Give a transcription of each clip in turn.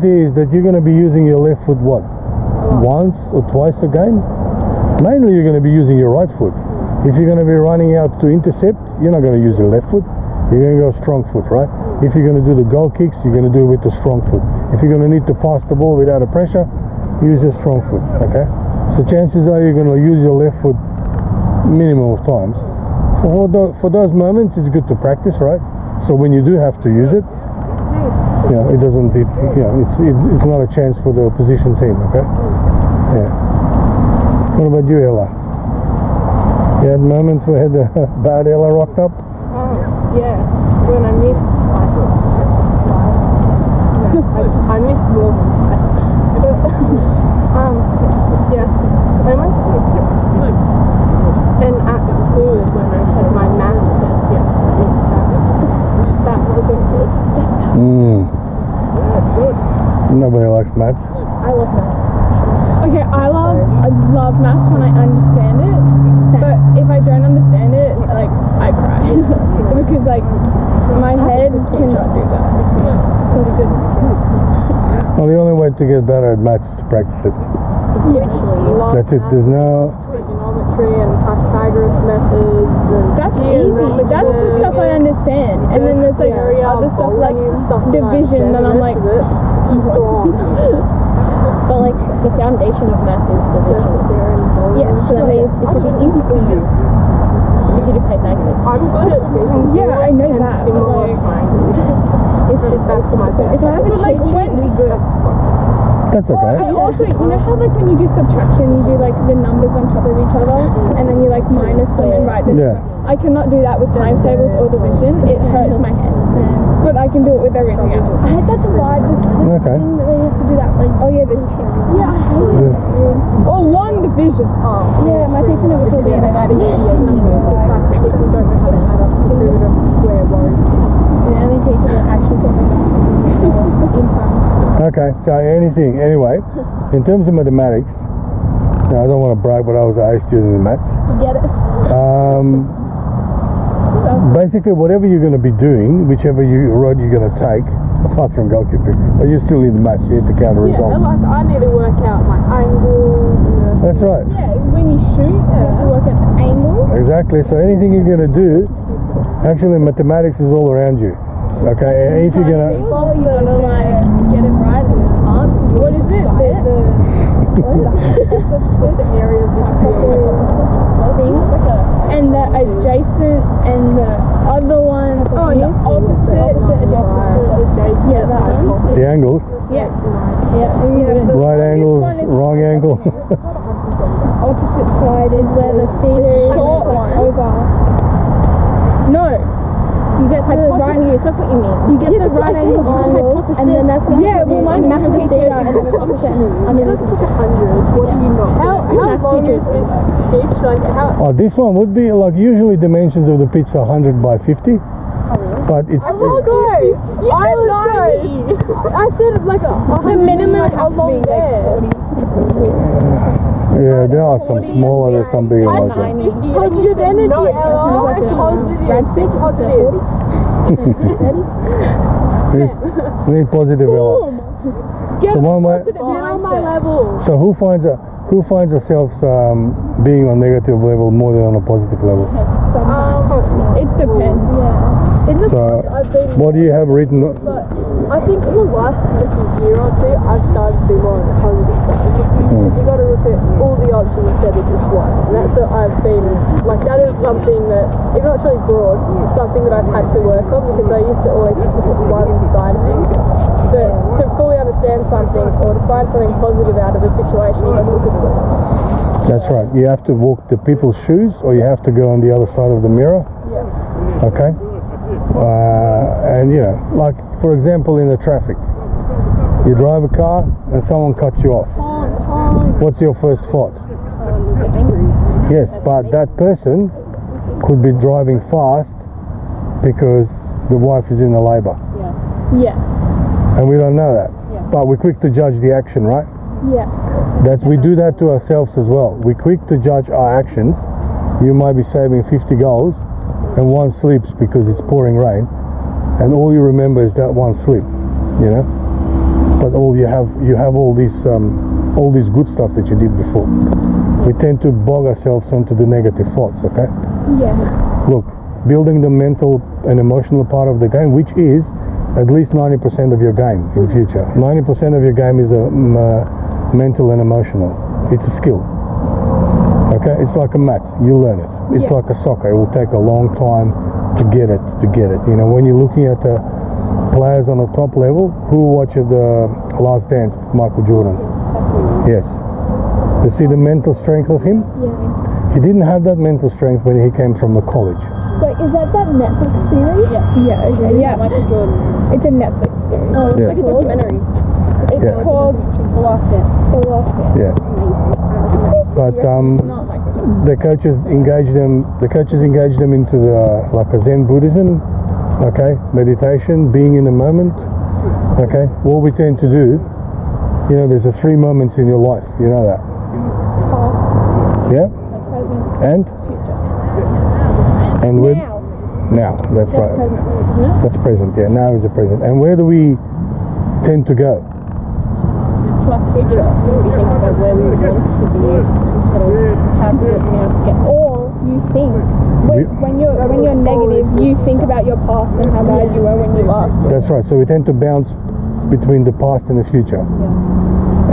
Is that you're going to be using your left foot what? Once or twice a game? Mainly you're going to be using your right foot. If you're going to be running out to intercept, you're not going to use your left foot. You're going to go strong foot, right? If you're going to do the goal kicks, you're going to do it with the strong foot. If you're going to need to pass the ball without a pressure, use your strong foot, okay? So chances are you're going to use your left foot minimum of times. For those moments, it's good to practice, right? So when you do have to use it, it doesn't. It's not a chance for the opposition team. Okay. Yeah. What about you, Ella? You had moments where the bad Ella rocked up. Yeah. When I missed twice. I missed more than twice. Yeah. When I and at school when I had my maths test yesterday, that wasn't good. Nobody likes maths. I love maths. Okay, I love maths when I understand it, but if I don't understand it, like, I cry. Because, like, my head cannot do that. So it's good. Well, the only way to get better at maths is to practice it. Yeah, just love That's it. There's no... trigonometry and Pythagoras methods and that's easy. That's the stuff I understand. And then there's like other stuff like division that I'm like, but like the foundation of math is division. yeah, So that way it should be easy for you. You do Pythagoras. I'm good at this. yeah, I know that. But Similar like, It's just that's my best. if I have a cheat sheet, be good. That's okay. I also, you know how like when you do subtraction, you do like the numbers on top of each other, and then you like minus them and write them. Yeah. I cannot do that with times tables or division. It hurts my head. But I can do it with everything else. I had that divide the Okay. thing that we have to do that like Oh yeah, there's two. yeah, I hate it. This- Oh, long division. Yeah, my teacher never told me that. The fact that people don't know how to add up the perimeter of a square worries me. The only teacher that actually taught me that in primary school. Okay, so anyway, in terms of mathematics, now I don't want to brag, but I was an A student in maths. Get it? Basically, whatever you're going to be doing, whichever road you're going to take, apart from goalkeeping, but you still need the maths, you need to count a result. Yeah, like I need to work out my angles and That's right. Yeah, when you shoot, you have to work at the angle. Exactly. So anything you're going to do, actually mathematics is all around you. Okay, and if you're going to... Well, you gotta like get it right and you can't. What is it? there's an area of this Thing. And the adjacent and the other one. Oh, and the opposite. adjacent. Yeah, that one. The angles, Yeah. Yeah. right angles, wrong angle. Opposite side is Where the theater is short like one. over. No. You get the right. Hypotenuse, that's what you mean. You get the right angle triangle, and then that's what Yeah, well, my math teacher theta and then it's opposite. I mean, That's like 100. What do you know? How long is this pitch? Like how? Oh, this one would be like usually dimensions of the pitch are 100 by 50. But it's You said 90. I said like The minimum like has to along be there. yeah, there are some smaller, there's some bigger ones. Yeah. Positive energy, Ella. Positive. Think positive. We need positive Ella. Get So one way, positive. Get on my level. so who finds themselves being on negative level more than on a positive level? It depends. In the So past, I've been. what do you have written? But I think in the last year or two, I've started to be more on the positive side. Because you got to look at all the options instead of just one. And that's what I've been, like, that is something that, even though it's really broad, it's something that I've had to work on because I used to always just look at one side of things. But to fully understand something or to find something positive out of a situation, you got to look at the other. That's right. You have to walk the people's shoes, or you have to go on the other side of the mirror. Yeah. Okay. And you know, like for example, in the traffic, you drive a car and someone cuts you off. What's your first thought? Yes, but that person could be driving fast because the wife is in the labor, Yes. and we don't know that. But we're quick to judge the action, right? Yeah. We do that to ourselves as well. We're quick to judge our actions. You might be saving 50 goals and one slips because it's pouring rain, and all you remember is that one slip, you know? but you have all this good stuff that you did before. We tend to bog ourselves onto the negative thoughts. Okay. Yeah. Look, building the mental and emotional part of the game, which is at least 90% of your game in future. 90% of your game is mental and emotional. It's a skill. Okay, it's like a math. You learn it. It's like a soccer. It will take a long time to get it. You know, when you're looking at the players on the top level, who watched the Last Dance, Michael Jordan? Yes. You see the mental strength of him? Yeah. He didn't have that mental strength when he came from the college. Wait, is that Netflix series? Yeah. Okay. Yeah. Michael Jordan. It's a Netflix series. Oh, it's Yeah. like a documentary. It's called The Last Dance. The Last Dance. Yeah. Amazing. But Not Michael Jordan. the coaches engage them into the like a Zen Buddhism, okay, meditation, being in the moment. Okay, what we tend to do, you know, there's 3 moments in your life, you know that. Past, Yeah, present, and future. with Now. that's right. Present. No? That's present. Yeah, now is the present. And where do we tend to go? To our future, we think about where we want to be instead of how to do it now to get. Or you think when you're negative, you think about your past and how bad you were when you last. That's right. So we tend to bounce between the past and the future.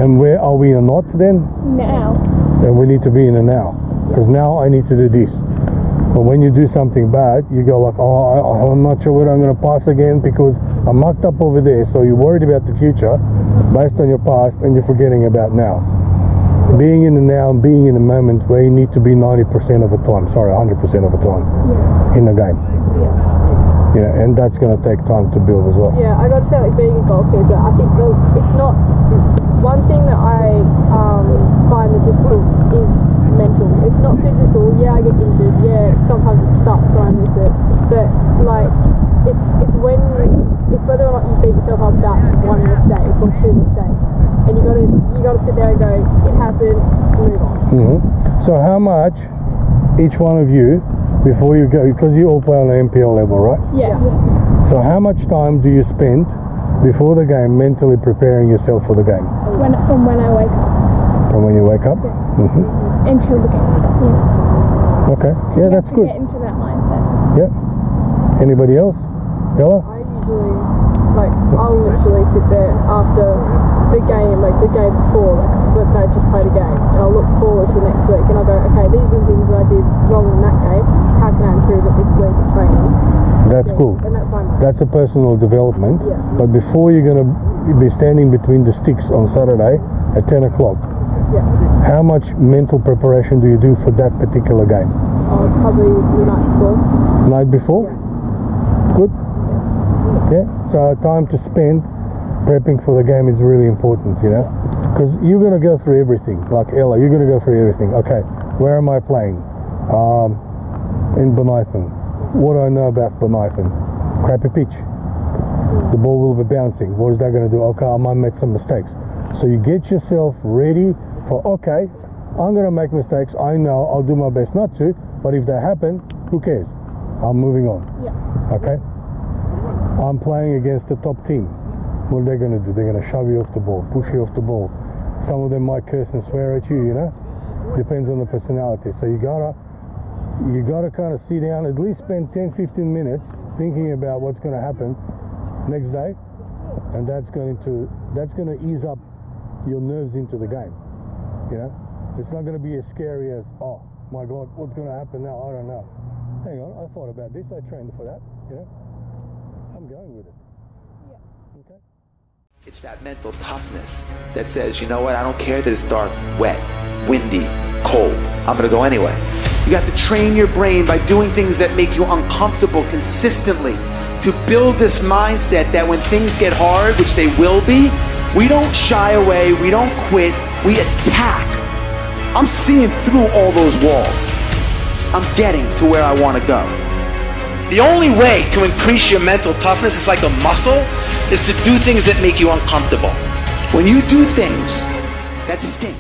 And where are we or not then? Now. Then we need to be in the now. Because now I need to do this. But when you do something bad, you go like, oh, I'm not sure whether I'm going to pass again because I'm mucked up over there. So you're worried about the future based on your past and you're forgetting about now. Being in the now and being in the moment where you need to be 90% of the time, 100% of the time in the game. Yeah, and that's going to take time to build as well. Yeah, I got to say, like being a goalkeeper, I think it's not one thing that I find the difficult is mental. It's not physical. Yeah, I get injured. Yeah, sometimes it sucks when I miss it. But like, it's whether or not you beat yourself up about one mistake or 2 mistakes, and you gotta sit there and go, it happened, move on. Mm-hmm. So how much each one of you before you go, because you all play on the MPL level, right? Yeah. So how much time do you spend before the game mentally preparing yourself for the game? From when I wake up From when you wake up? Yeah. Mm-hmm. until the game starts. Yeah. Okay. Yeah, that's to good. Get into that mindset. Yeah. Anybody else? Bella? I usually, I'll literally sit there after the game, like the game before, like let's say I just played a game, and I'll look forward to next week, and I'll go, okay, these are the things that I did wrong in that game. How can I improve it this week at training? That's cool. And that's my mind. That's a personal development. Yeah. But before you're going to be standing between the sticks on Saturday at 10 o'clock, Yeah. how much mental preparation do you do for that particular game? Probably the night before. Night before? Yeah. Good. Yeah. So time to spend prepping for the game is really important, you know, because you're going to go through everything. Like Ella, you're going to go through everything. Okay, where am I playing? In Bonithan. What do I know about Bonithan? Crappy pitch. The ball will be bouncing. What is that going to do? Okay, I might make some mistakes. So you get yourself ready for, okay, I'm going to make mistakes. I know I'll do my best not to, but if they happen, who cares? I'm moving on. Yeah. Okay? I'm playing against the top team. What are they going to do? They're going to shove you off the ball, push you off the ball. Some of them might curse and swear at you, you know? Depends on the personality. So you gotta kind of sit down, at least spend 10-15 minutes thinking about what's going to happen next day, and that's going to ease up your nerves into the game. You know, it's not going to be as scary as, oh my God, what's going to happen now? I don't know. Hang on, I thought about this. I trained for that. You know, I'm going with it. Yeah. Okay. It's that mental toughness that says, you know what, I don't care that it's dark, wet, windy, cold. I'm gonna go anyway. You have to train your brain by doing things that make you uncomfortable consistently to build this mindset that when things get hard, which they will be, we don't shy away, we don't quit, we attack. I'm seeing through all those walls. I'm getting to where I want to go. The only way to increase your mental toughness, it's like a muscle, is to do things that make you uncomfortable. When you do things that stink,